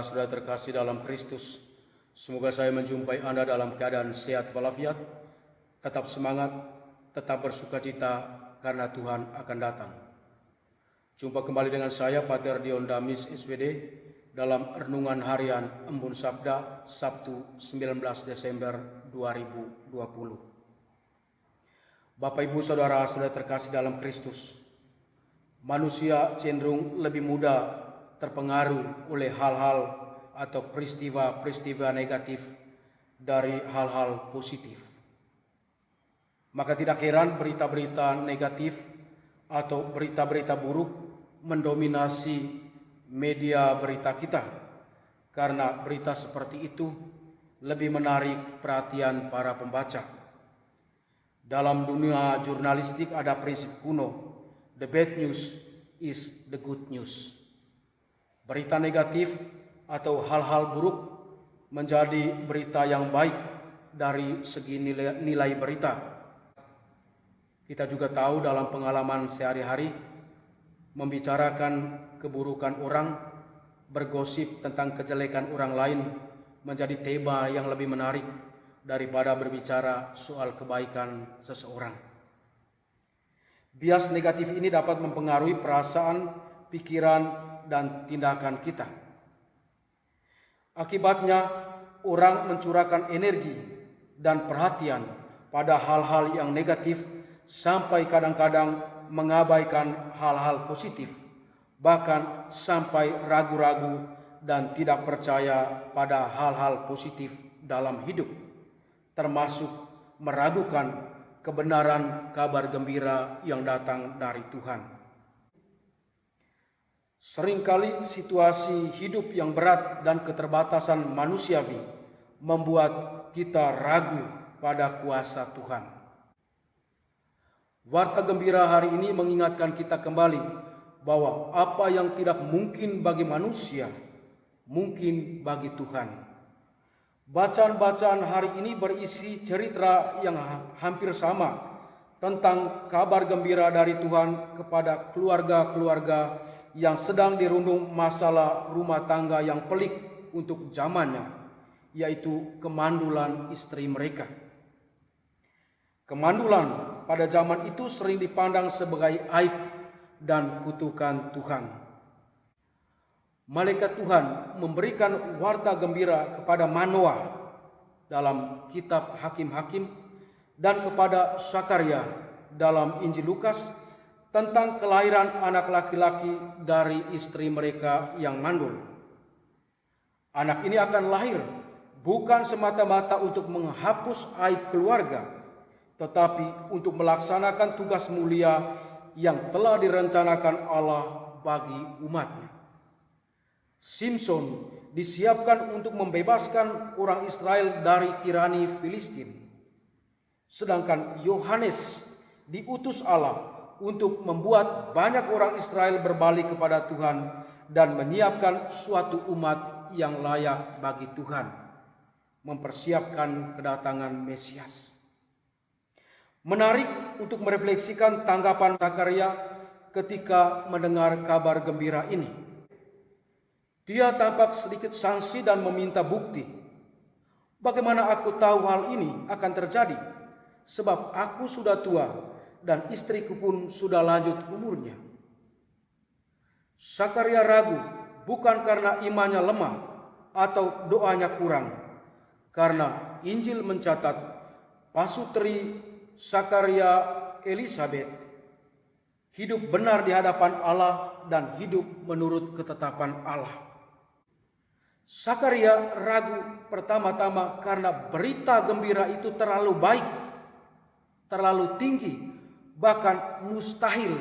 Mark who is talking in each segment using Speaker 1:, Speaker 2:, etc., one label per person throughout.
Speaker 1: saudara terkasih dalam Kristus, semoga saya menjumpai Anda dalam keadaan sehat walafiat, tetap semangat, tetap bersukacita karena Tuhan akan datang. Jumpa kembali dengan saya, Pater Dion Damis SWD, dalam Renungan Harian Embun Sabda, Sabtu 19 Desember 2020. Bapak Ibu Saudara-saudara terkasih dalam Kristus, manusia cenderung lebih mudah terpengaruh oleh hal-hal atau peristiwa-peristiwa negatif dari hal-hal positif. Maka tidak heran berita-berita negatif atau berita-berita buruk mendominasi media berita kita, karena berita seperti itu lebih menarik perhatian para pembaca. Dalam dunia jurnalistik ada prinsip kuno, the bad news is the good news. Berita negatif atau hal-hal buruk menjadi berita yang baik dari segi nilai berita. Kita juga tahu dalam pengalaman sehari-hari, membicarakan keburukan orang, bergosip tentang kejelekan orang lain menjadi tema yang lebih menarik daripada berbicara soal kebaikan seseorang. Bias negatif ini dapat mempengaruhi perasaan, pikiran, dan tindakan kita. Akibatnya, orang mencurahkan energi dan perhatian pada hal-hal yang negatif sampai kadang-kadang mengabaikan hal-hal positif, bahkan sampai ragu-ragu dan tidak percaya pada hal-hal positif dalam hidup, termasuk meragukan kebenaran kabar gembira yang datang dari Tuhan. Seringkali situasi hidup yang berat dan keterbatasan manusiawi membuat kita ragu pada kuasa Tuhan. Warta gembira hari ini mengingatkan kita kembali bahwa apa yang tidak mungkin bagi manusia, mungkin bagi Tuhan. Bacaan-bacaan hari ini berisi cerita yang hampir sama tentang kabar gembira dari Tuhan kepada keluarga-keluarga yang sedang dirundung masalah rumah tangga yang pelik untuk zamannya, yaitu kemandulan istri mereka. Kemandulan pada zaman itu sering dipandang sebagai aib dan kutukan Tuhan. Malaikat Tuhan memberikan warta gembira kepada Manoah dalam kitab Hakim-Hakim dan kepada Zakaria dalam Injil Lukas tentang kelahiran anak laki-laki dari istri mereka yang mandul. Anak ini akan lahir bukan semata-mata untuk menghapus aib keluarga, tetapi untuk melaksanakan tugas mulia yang telah direncanakan Allah bagi umatnya. Simson disiapkan untuk membebaskan orang Israel dari tirani Filistin, sedangkan Yohanes diutus Allah untuk membuat banyak orang Israel berbalik kepada Tuhan dan menyiapkan suatu umat yang layak bagi Tuhan, mempersiapkan kedatangan Mesias. Menarik untuk merefleksikan tanggapan Zakaria ketika mendengar kabar gembira ini. Dia tampak sedikit sangsi dan meminta bukti. Bagaimana aku tahu hal ini akan terjadi? Sebab aku sudah tua dan istriku pun sudah lanjut umurnya. Zakaria ragu bukan karena imannya lemah atau doanya kurang, karena Injil mencatat pasutri Zakaria Elisabet hidup benar di hadapan Allah dan hidup menurut ketetapan Allah. Zakaria ragu pertama-tama karena berita gembira itu terlalu baik, terlalu tinggi, bahkan mustahil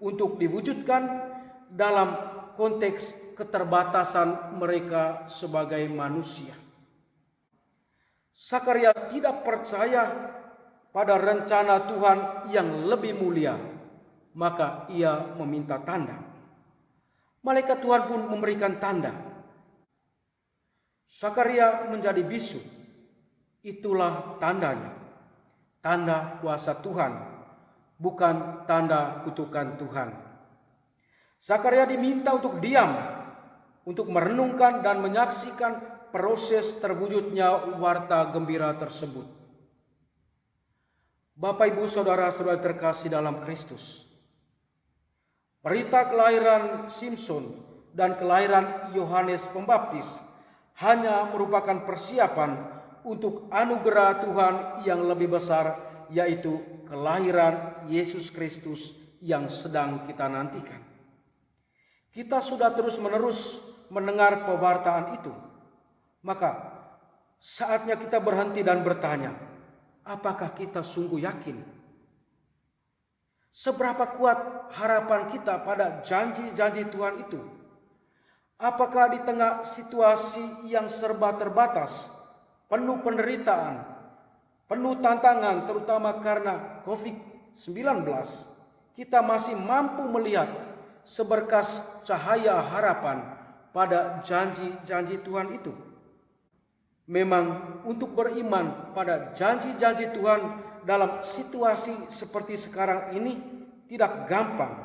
Speaker 1: untuk diwujudkan dalam konteks keterbatasan mereka sebagai manusia. Zakaria tidak percaya pada rencana Tuhan yang lebih mulia, maka ia meminta tanda. Malaikat Tuhan pun memberikan tanda. Zakaria menjadi bisu. Itulah tandanya, tanda kuasa Tuhan, bukan tanda kutukan Tuhan. Zakaria diminta untuk diam untuk merenungkan dan menyaksikan proses terwujudnya warta gembira tersebut. Bapak, Ibu, Saudara-saudara terkasih dalam Kristus, berita kelahiran Simson dan kelahiran Yohanes Pembaptis hanya merupakan persiapan untuk anugerah Tuhan yang lebih besar, yaitu kelahiran Yesus Kristus yang sedang kita nantikan. Kita sudah terus-menerus mendengar pewartaan itu. Maka saatnya kita berhenti dan bertanya, apakah kita sungguh yakin? Seberapa kuat harapan kita pada janji-janji Tuhan itu? Apakah di tengah situasi yang serba terbatas, penuh penderitaan, penuh tantangan terutama karena COVID-19, kita masih mampu melihat seberkas cahaya harapan pada janji-janji Tuhan itu? Memang untuk beriman pada janji-janji Tuhan dalam situasi seperti sekarang ini tidak gampang.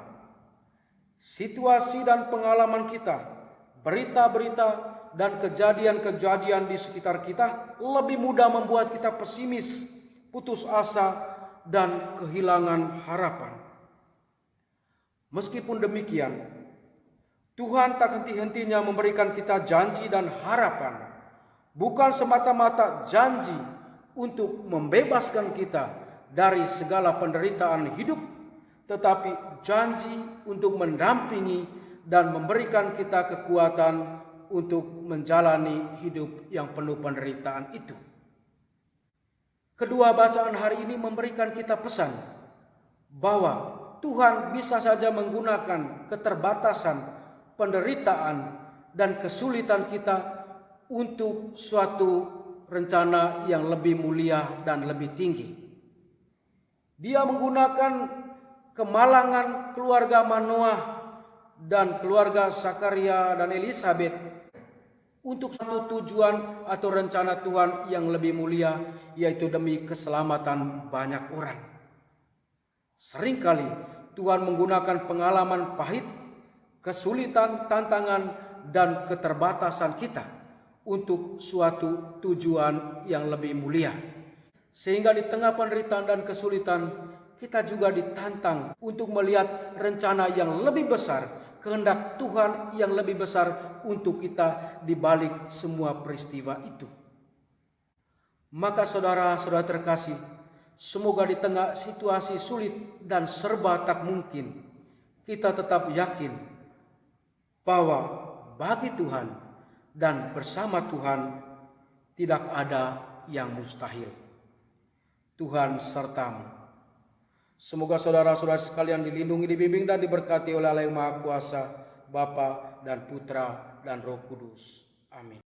Speaker 1: Situasi dan pengalaman kita, berita-berita dan kejadian-kejadian di sekitar kita lebih mudah membuat kita pesimis, putus asa, dan kehilangan harapan. Meskipun demikian, Tuhan tak henti-hentinya memberikan kita janji dan harapan. Bukan semata-mata janji untuk membebaskan kita dari segala penderitaan hidup, tetapi janji untuk mendampingi dan memberikan kita kekuatan untuk menjalani hidup yang penuh penderitaan itu. Kedua bacaan hari ini memberikan kita pesan bahwa Tuhan bisa saja menggunakan keterbatasan, penderitaan, dan kesulitan kita untuk suatu rencana yang lebih mulia dan lebih tinggi. Dia menggunakan kemalangan keluarga Manoah dan keluarga Zakaria dan Elisabet untuk satu tujuan atau rencana Tuhan yang lebih mulia, yaitu demi keselamatan banyak orang. Seringkali Tuhan menggunakan pengalaman pahit, kesulitan, tantangan, dan keterbatasan kita untuk suatu tujuan yang lebih mulia. Sehingga di tengah penderitaan dan kesulitan, kita juga ditantang untuk melihat rencana yang lebih besar, kehendak Tuhan yang lebih besar untuk kita di balik semua peristiwa itu. Maka saudara-saudara terkasih, semoga di tengah situasi sulit dan serba tak mungkin, kita tetap yakin bahwa bagi Tuhan dan bersama Tuhan tidak ada yang mustahil. Tuhan sertamu. Semoga saudara-saudara sekalian dilindungi, dibimbing, dan diberkati oleh Allah yang Maha Kuasa, Bapa dan Putra dan Roh Kudus. Amin.